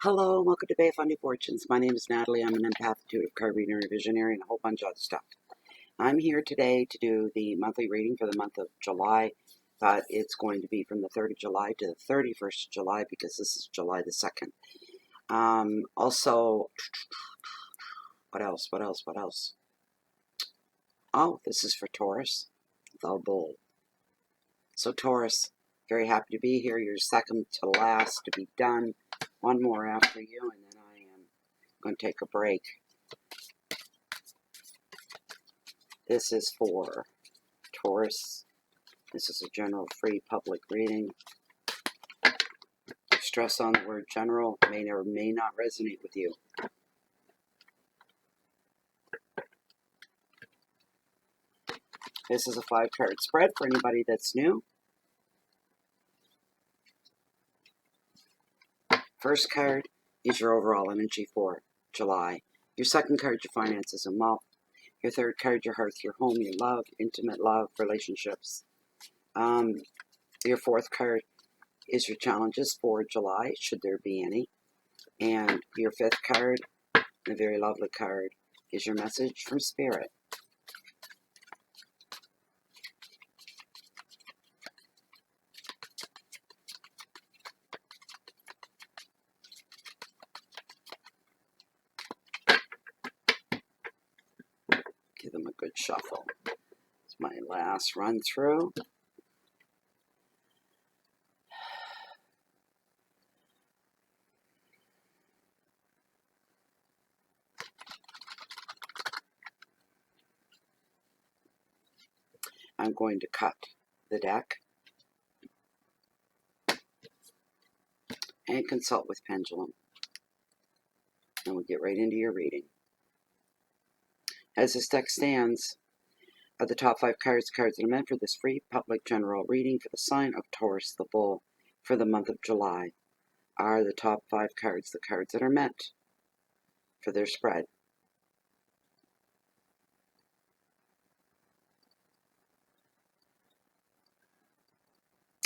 Hello, welcome to Bay of Fundy Fortunes. My name is Natalie. I'm an empath, intuitive card reader, and visionary, and a whole bunch of other stuff. I'm here today to do the monthly reading for the month of July, but it's going to be from the 3rd of July to the 31st of July because this is July the 2nd. Also, what else? Oh, this is for Taurus, the bull. So Taurus, very happy to be here. You're second to last to be done. One more after you, and then I am going to take a break. This is for Taurus. This is a general free public reading. Stress on the word general may or may not resonate with you. This is a 5-card spread for anybody that's new. First card is your overall energy for July. Your second card, your finances and wealth. Your third card, your hearth, your home, your love, intimate love, relationships. Your fourth card is your challenges for July, should there be any. And your fifth card, a very lovely card, is your message from Spirit. Give them a good shuffle. It's my last run through. I'm going to cut the deck and consult with Pendulum. And we'll get right into your reading. As this deck stands, are the top 5 cards that are meant for this free public general reading for the sign of Taurus the Bull for the month of July. Are the top 5 cards the cards that are meant for their spread?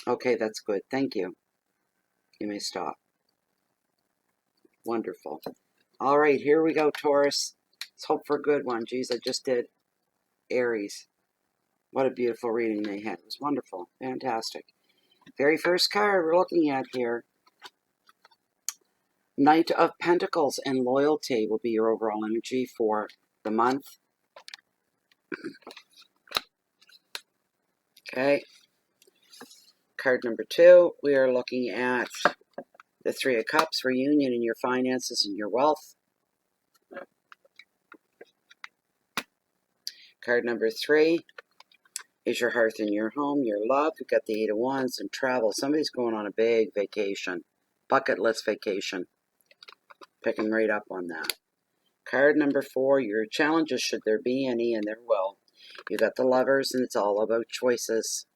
Okay, that's good. Thank you. You may stop. Wonderful. All right, here we go, Taurus. Let's hope for a good one. Geez, I just did Aries. What a beautiful reading they had. It was wonderful. Fantastic. Very first card we're looking at here. Knight of Pentacles and loyalty will be your overall energy for the month. Okay. Card number 2, we are looking at the 3 of Cups, reunion in your finances and your wealth. Card number 3 is your hearth and your home, your love. You've got the 8 of Wands and travel. Somebody's going on a big vacation. Bucket list vacation. Picking right up on that. Card number 4, your challenges, should there be any, and there will. You got the Lovers, and it's all about choices.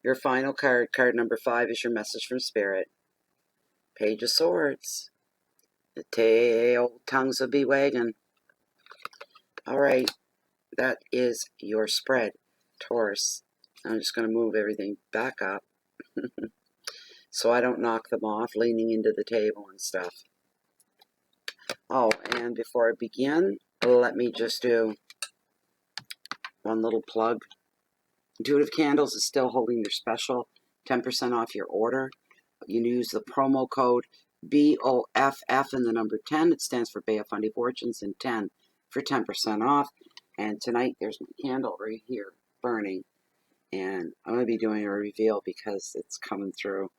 Your final card, card number 5, is your message from Spirit. Page of Swords. The tail tongues will be wagging. All right, that is your spread, Taurus. I'm just going to move everything back up so I don't knock them off, leaning into the table and stuff. Oh, and before I begin, let me just do one little plug. Intuitive Candles is still holding their special 10% off your order. You can use the promo code BOFF and the number 10. It stands for Bay of Fundy Fortunes, and 10 for 10% off. And tonight there's my candle right here burning. And I'm going to be doing a reveal because it's coming through.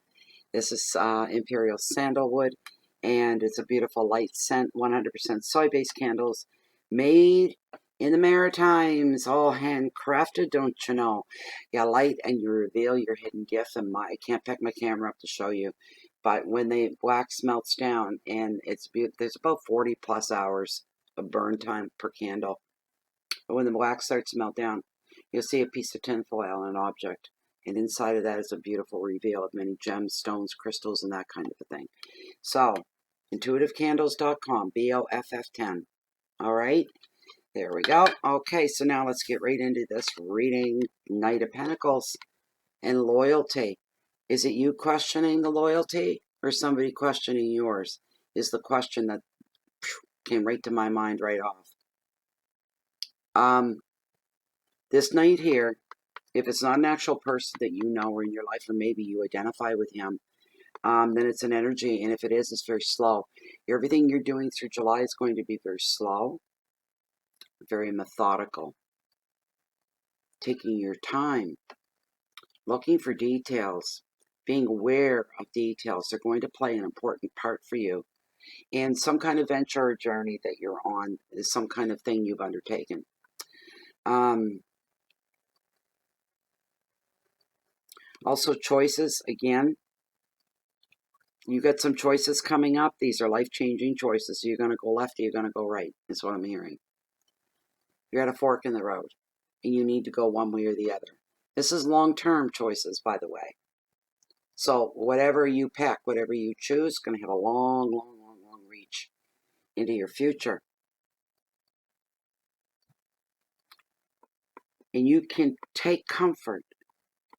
This is Imperial Sandalwood, and it's a beautiful light scent, 100% soy-based candles made in the Maritimes, all handcrafted, don't you know? You light and you reveal your hidden gift, and I can't pick my camera up to show you, but when the wax melts down, and there's about 40 plus hours of burn time per candle, but when the wax starts to melt down, you'll see a piece of tinfoil and an object. And inside of that is a beautiful reveal of many gems, stones, crystals, and that kind of a thing. So, intuitivecandles.com, BOFF10. All right, there we go. Okay, so now let's get right into this reading. Knight of Pentacles and loyalty. Is it you questioning the loyalty or somebody questioning yours? Is the question that came right to my mind right off. This knight here, if it's not an actual person that you know or in your life, or maybe you identify with him, then it's an energy, and if it is, it's very slow. Everything you're doing through July is going to be very slow, very methodical, taking your time, looking for details, being aware of details. They're going to play an important part for you. And some kind of venture or journey that you're on is some kind of thing you've undertaken. Also, choices, again. You got some choices coming up. These are life-changing choices. So you're going to go left or you're going to go right, is what I'm hearing. You're at a fork in the road, and you need to go one way or the other. This is long-term choices, by the way. So whatever you pick, whatever you choose, is going to have a long, long, long, long reach into your future. And you can take comfort,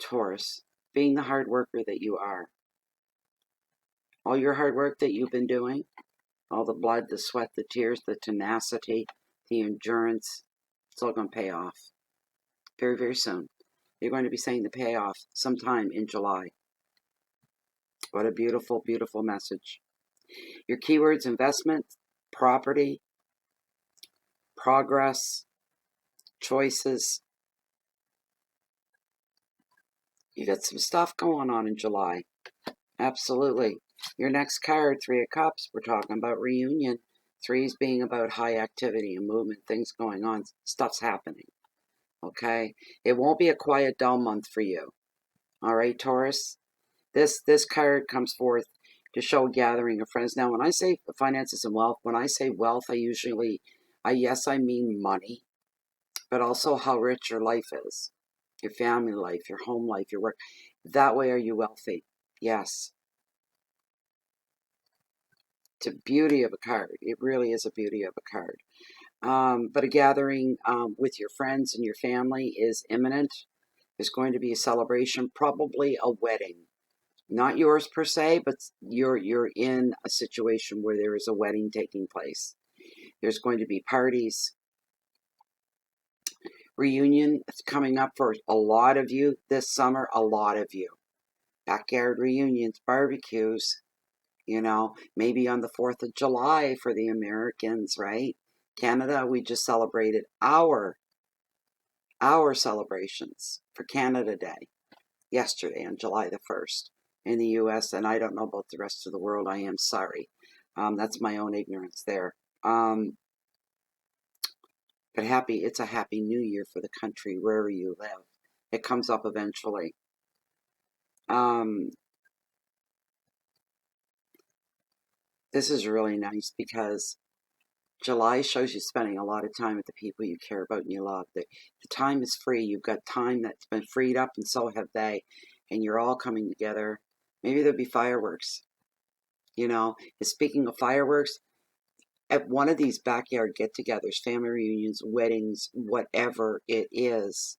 Taurus, being the hard worker that you are. All your hard work that you've been doing, all the blood, the sweat, the tears, the tenacity, the endurance, it's all going to pay off very, very soon. You're going to be seeing the payoff sometime in July. What a beautiful, beautiful message. Your keywords: investment, property, progress, choices. You got some stuff going on in July. Absolutely. Your next card, Three of Cups, we're talking about reunion. Threes being about high activity and movement, things going on, stuff's happening. Okay? It won't be a quiet, dull month for you. All right, Taurus? This card comes forth to show a gathering of friends. Now, when I say finances and wealth, when I say wealth, I mean money, but also how rich your life is, your family life, your home life, your work. That way are you wealthy. Yes. It's a beauty of a card. It really is a beauty of a card. But a gathering with your friends and your family is imminent. There's going to be a celebration, probably a wedding. Not yours per se, but you're in a situation where there is a wedding taking place. There's going to be parties. Reunion is coming up for a lot of you this summer, a lot of you. Backyard reunions, barbecues, you know, maybe on the 4th of July for the Americans, right? Canada, we just celebrated our celebrations for Canada Day yesterday on July the 1st in the U.S., and I don't know about the rest of the world. I am sorry. That's my own ignorance there. But it's a happy new year for the country wherever you live. It comes up eventually. This is really nice because July shows you spending a lot of time with the people you care about and you love. The time is free. You've got time that's been freed up, and so have they. And you're all coming together. Maybe there'll be fireworks. You know, and speaking of fireworks, at one of these backyard get-togethers, family reunions, weddings, whatever it is,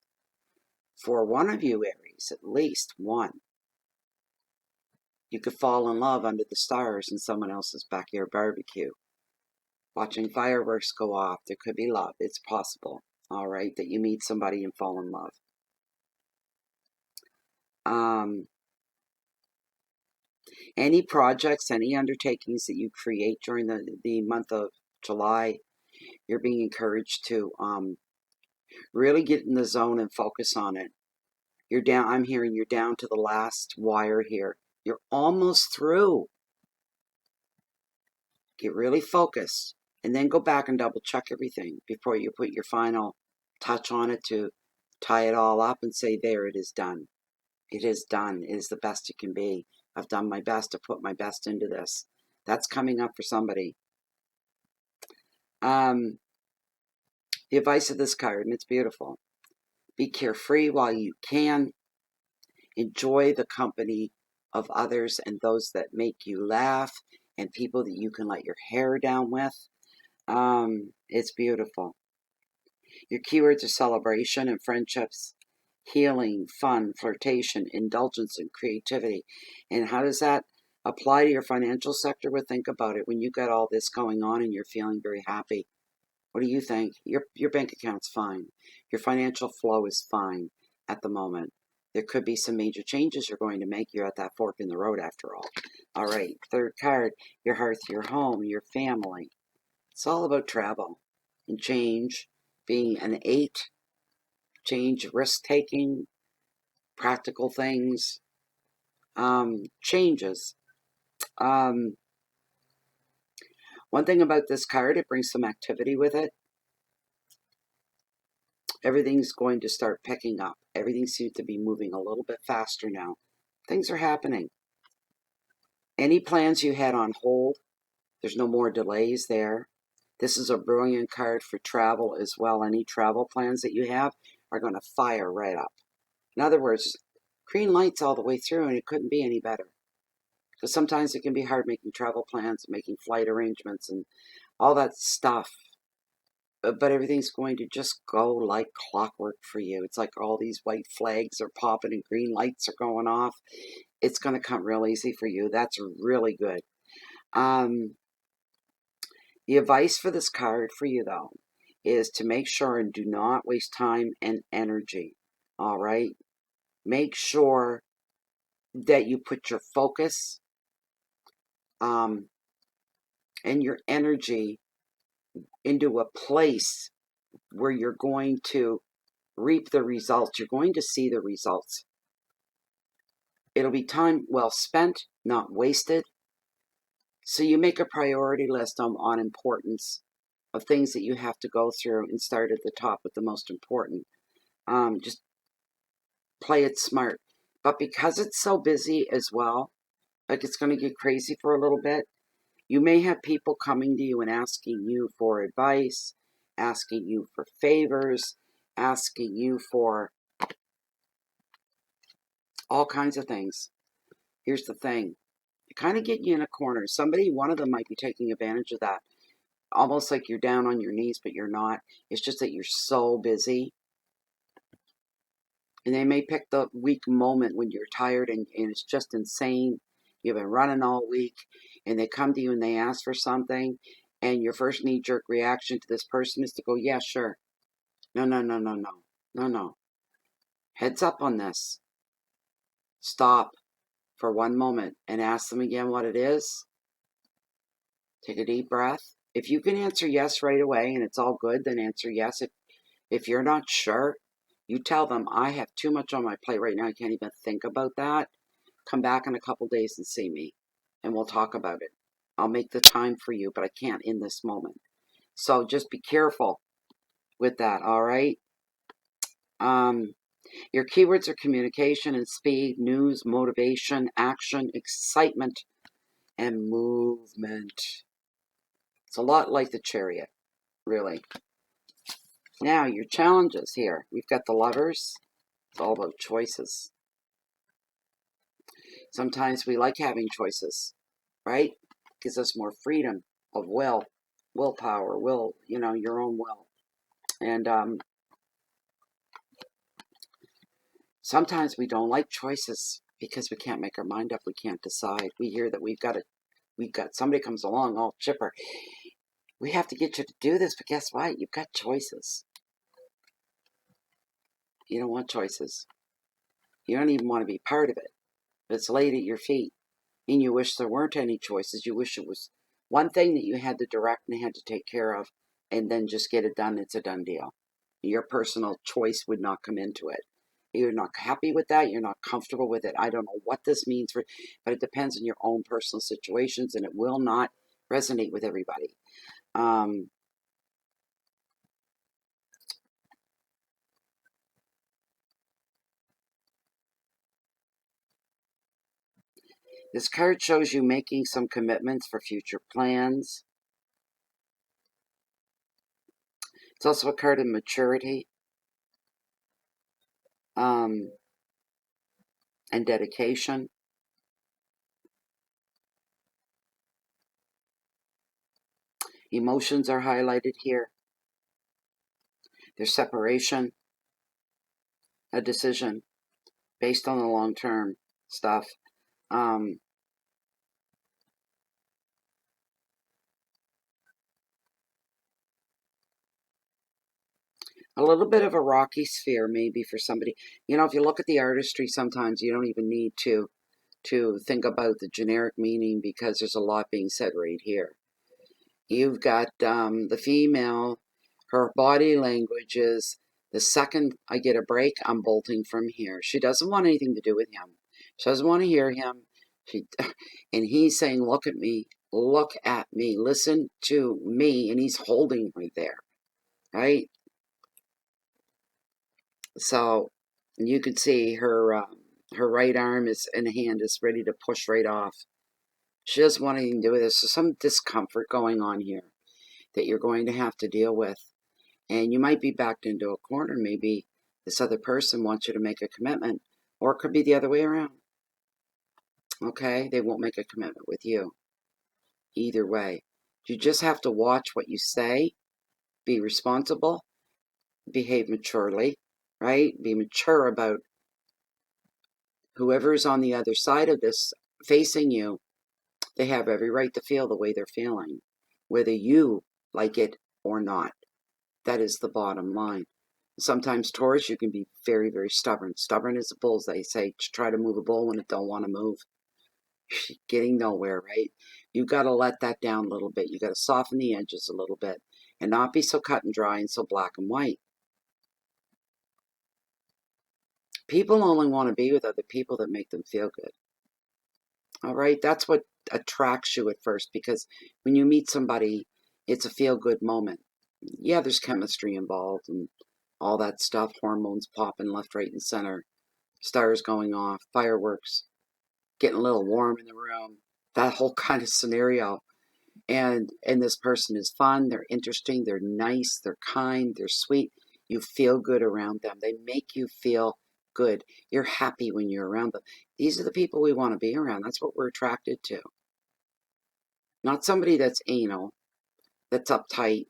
for one of you Aries, at least one, you could fall in love under the stars in someone else's backyard barbecue. Watching fireworks go off, there could be love. It's possible, all right, that you meet somebody and fall in love. Any projects, any undertakings that you create during the month of July, you're being encouraged to Really get in the zone and focus on it. You're down, I'm hearing you're down to the last wire here. You're almost through. Get really focused. And then go back and double check everything before you put your final touch on it to tie it all up and say, there, it is done. It is done. It is the best it can be. I've done my best to put my best into this. That's coming up for somebody. The advice of this card, and it's beautiful. Be carefree while you can. Enjoy the company of others and those that make you laugh and people that you can let your hair down with. It's beautiful. Your keywords are celebration and friendships, healing, fun, flirtation, indulgence, and creativity. And how does that apply to your financial sector? Well, think about it. When you got all this going on and you're feeling very happy, what do you think? Your bank account's fine. Your financial flow is fine at the moment. There could be some major changes you're going to make. You're at that fork in the road after all. All right, third card, your hearth, your home, your family. It's all about travel and change. Being an 8, change, risk-taking, practical things, changes. One thing about this card, it brings some activity with it. Everything's going to start picking up. Everything seems to be moving a little bit faster now. Things are happening. Any plans you had on hold, there's no more delays there. This is a brilliant card for travel as well. Any travel plans that you have are going to fire right up. In other words, green lights all the way through, and it couldn't be any better. Because sometimes it can be hard making travel plans, making flight arrangements, and all that stuff. But everything's going to just go like clockwork for you. It's like all these white flags are popping and green lights are going off. It's going to come real easy for you. That's really good. The advice for this card for you, though, is to make sure and do not waste time and energy. All right? Make sure that you put your focus and your energy into a place where you're going to reap the results. You're going to see the results. It'll be time well spent, not wasted. So you make a priority list on importance of things that you have to go through and start at the top with the most important. Just play it smart. But because it's so busy as well, like it's going to get crazy for a little bit, you may have people coming to you and asking you for advice, asking you for favors, asking you for all kinds of things. Here's the thing. They kind of get you in a corner. One of them might be taking advantage of that. Almost like you're down on your knees, but you're not. It's just that you're so busy. And they may pick the weak moment when you're tired and it's just insane. You've been running all week, and they come to you and they ask for something, and your first knee-jerk reaction to this person is to go, yeah, sure. No, no, no, no, no. No, no. Heads up on this. Stop for one moment and ask them again what it is. Take a deep breath. If you can answer yes right away and it's all good, then answer yes. If you're not sure, you tell them, I have too much on my plate right now. I can't even think about that. Come back in a couple days and see me, and we'll talk about it. I'll make the time for you, but I can't in this moment. So just be careful with that, all right? Your keywords are communication and speed, news, motivation, action, excitement, and movement. It's a lot like the Chariot, really. Now, your challenges here. We've got the Lovers. It's all about choices. Sometimes we like having choices, right? Gives us more freedom of willpower, your own will. And sometimes we don't like choices because we can't make our mind up. We can't decide. We hear that we've got somebody comes along all chipper. We have to get you to do this, but guess what? You've got choices. You don't want choices. You don't even want to be part of it. It's laid at your feet. And you wish there weren't any choices. You wish it was one thing that you had to direct and had to take care of, and then just get it done. It's a done deal. Your personal choice would not come into it. You're not happy with that. You're not comfortable with it. I don't know what this means for, but it depends on your own personal situations, and it will not resonate with everybody. This card shows you making some commitments for future plans. It's also a card of maturity and dedication. Emotions are highlighted here. There's separation, a decision based on the long-term stuff. A little bit of a rocky sphere maybe for somebody. You know, if you look at the artistry, sometimes you don't even need to think about the generic meaning, because there's a lot being said right here. You've got the female, her body language is, the second I get a break, I'm bolting from here. She doesn't want anything to do with him. She doesn't want to hear him. And he's saying, look at me, listen to me, and he's holding her there, right? So you could see her her right arm is and hand is ready to push right off. She doesn't want anything to do with this. So some discomfort going on here that you're going to have to deal with. And you might be backed into a corner. Maybe this other person wants you to make a commitment, or it could be the other way around. Okay? They won't make a commitment with you. Either way. You just have to watch what you say, be responsible, behave maturely, right? Be mature about whoever is on the other side of this facing you. They have every right to feel the way they're feeling, whether you like it or not. That is the bottom line. Sometimes, Taurus, you can be very, very stubborn. Stubborn as a bull, they say. Try to move a bull when it don't want to move. Getting nowhere, right? You got to let that down a little bit. You got to soften the edges a little bit and not be so cut and dry and so black and white. People only want to be with other people that make them feel good. All right? That's what attracts you at first, because when you meet somebody, it's a feel-good moment. Yeah, there's chemistry involved and all that stuff, hormones popping left, right, and center, stars going off, fireworks, getting a little warm in the room, that whole kind of scenario. And this person is fun, they're interesting, they're nice, they're kind, they're sweet. You feel good around them. They make you feel good. You're happy when you're around them. These are the people we want to be around. That's what we're attracted to. Not somebody that's anal, that's uptight,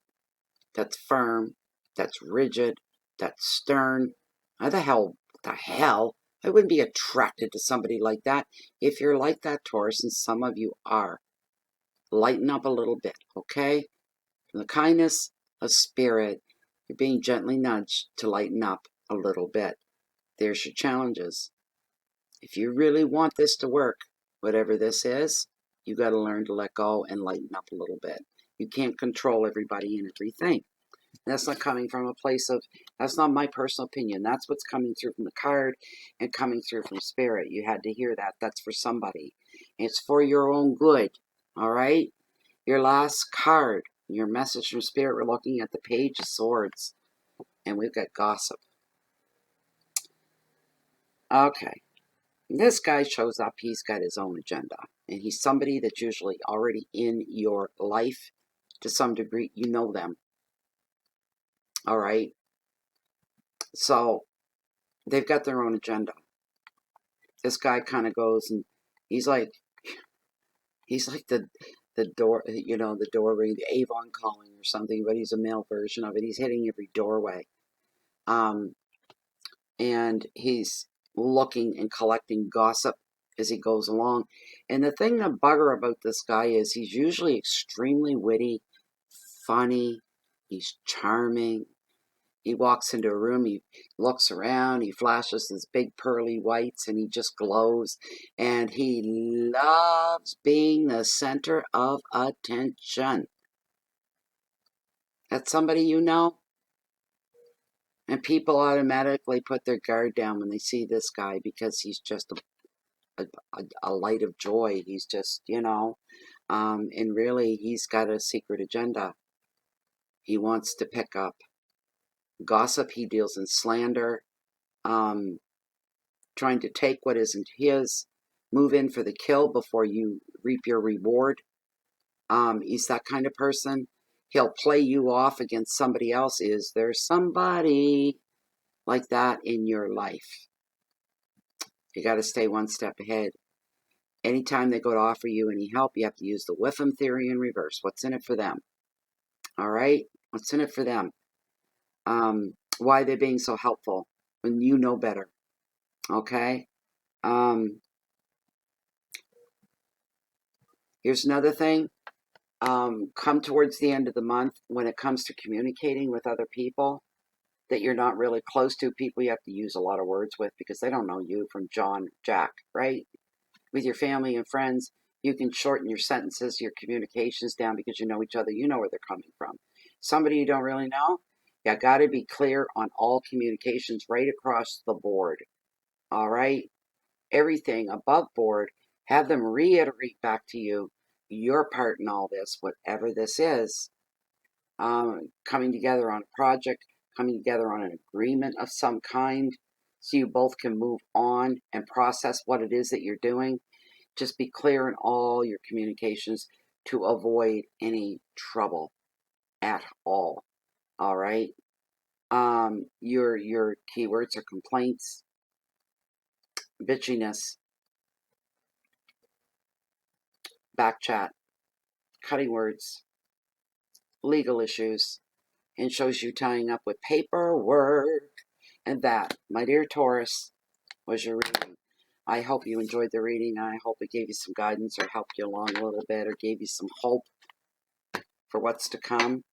that's firm, that's rigid, that's stern. How the hell, I wouldn't be attracted to somebody like that. If you're like that, Taurus, and some of you are, lighten up a little bit, okay? From the kindness of spirit, you're being gently nudged to lighten up a little bit. There's your challenges. If you really want this to work, whatever this is, you got to learn to let go and lighten up a little bit. You can't control everybody and everything. That's not coming from a place of, that's not my personal opinion. That's what's coming through from the card and coming through from spirit. You had to hear that. That's for somebody. It's for your own good. All right? Your last card, your message from spirit, we're looking at the Page of Swords. And we've got gossip. Okay. This guy shows up. He's got his own agenda. And he's somebody that's usually already in your life to some degree. You know them. All right? So they've got their own agenda. This guy kind of goes and he's like the door, you know, the doorway, the Avon calling or something, but he's a male version of it. He's hitting every doorway. And he's looking and collecting gossip as he goes along. And the thing that bugger about this guy is he's usually extremely witty, funny, he's charming. He walks into a room, he looks around, he flashes his big pearly whites, and he just glows. And he loves being the center of attention. That's somebody you know? And people automatically put their guard down when they see this guy because he's just a light of joy. He's just, and really he's got a secret agenda. He wants to pick up gossip. He deals in slander, trying to take what isn't his, move in for the kill before you reap your reward. He's that kind of person. He'll play you off against somebody else. Is there somebody like that in your life? You got to stay one step ahead. Anytime they go to offer you any help, you have to use the Witham theory in reverse. What's in it for them? All right? What's in it for them? Why are they being so helpful when you know better? Okay? Here's another thing. Come towards the end of the month, when it comes to communicating with other people that you're not really close to, people you have to use a lot of words with because they don't know you from John, Jack, right? With your family and friends, you can shorten your sentences, your communications down because you know each other. You know where they're coming from. Somebody you don't really know, you got to be clear on all communications right across the board. All right? Everything above board, have them reiterate back to you your part in all this, whatever this is. Coming together on a project, coming together on an agreement of some kind, so you both can move on and process what it is that you're doing. Just be clear in all your communications to avoid any trouble at all. All right. Your keywords are complaints, bitchiness, backchat, cutting words, legal issues, and shows you tying up with paperwork. And that, my dear Taurus, was your reading. I hope you enjoyed the reading. I hope it gave you some guidance or helped you along a little bit or gave you some hope for what's to come.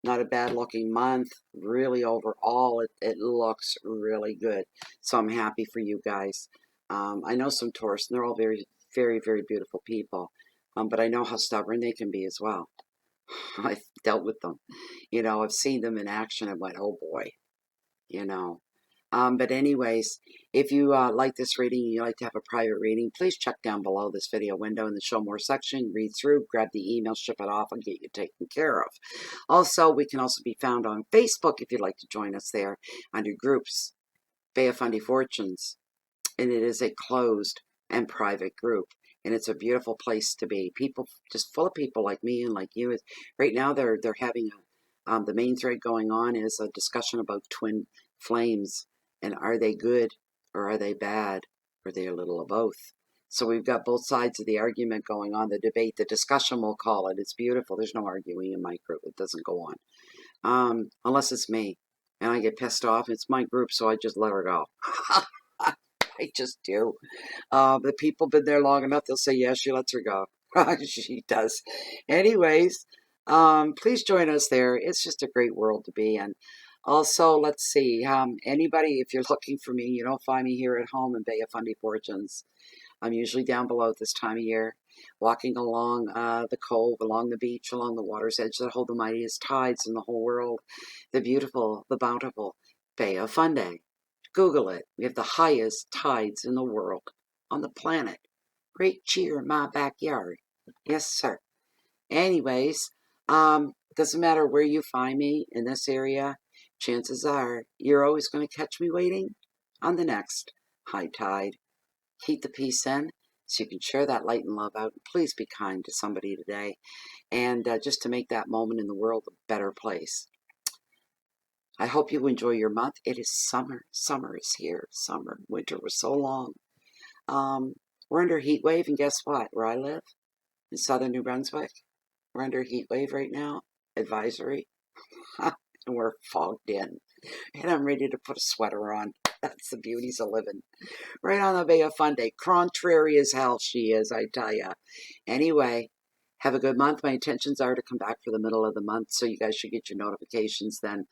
Not a bad looking month. Really, overall, it looks really good. So I'm happy for you guys. I know some Taurus, and they're all very, very, very beautiful people. But I know how stubborn they can be as well. I've dealt with them. I've seen them in action and went, oh boy, you know. But anyways, if you like this reading and you like to have a private reading, please check down below this video window in the show more section, read through, grab the email, ship it off, and get you taken care of. Also, we can also be found on Facebook if you'd like to join us there under groups, Bay of Fundy Fortunes, and it is a closed and private group. And it's a beautiful place to be. People, just full of people like me and like you. Right now, they're having the main thread going on is a discussion about twin flames. And are they good or are they bad? Or are they a little of both? So we've got both sides of the argument going on, the debate, the discussion, we'll call it. It's beautiful. There's no arguing in my group. It doesn't go on. Unless it's me. And I get pissed off. It's my group, so I just let her go. I just do. The people been there long enough, they'll say, yeah, she lets her go. She does. Anyways, please join us there. It's just a great world to be in. Also, let's see, anybody, if you're looking for me, you don't find me here at home in Bay of Fundy Fortunes. I'm usually down below at this time of year, walking along the cove, along the beach, along the water's edge that hold the mightiest tides in the whole world, the beautiful, the bountiful Bay of Fundy. Google it. We have the highest tides in the world, on the planet. Great cheer in my backyard. Yes, sir. Anyways, doesn't matter where you find me in this area, chances are you're always going to catch me waiting on the next high tide. Keep the peace in so you can share that light and love out. Please be kind to somebody today, and just to make that moment in the world a better place. I hope you enjoy your month. It is summer. Summer is here. Summer. Winter was so long. We're under a heat wave, and guess what? Where I live, in southern New Brunswick, we're under a heat wave right now. Advisory. And we're fogged in. And I'm ready to put a sweater on. That's the beauties of living. Right on the Bay of Fundy. Contrary as hell she is, I tell ya. Anyway, have a good month. My intentions are to come back for the middle of the month, so you guys should get your notifications then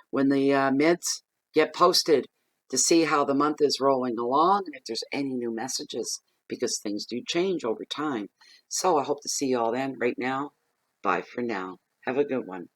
when the mids get posted to see how the month is rolling along and if there's any new messages, because things do change over time. So I hope to see you all then. Right now, bye for now. Have a good one.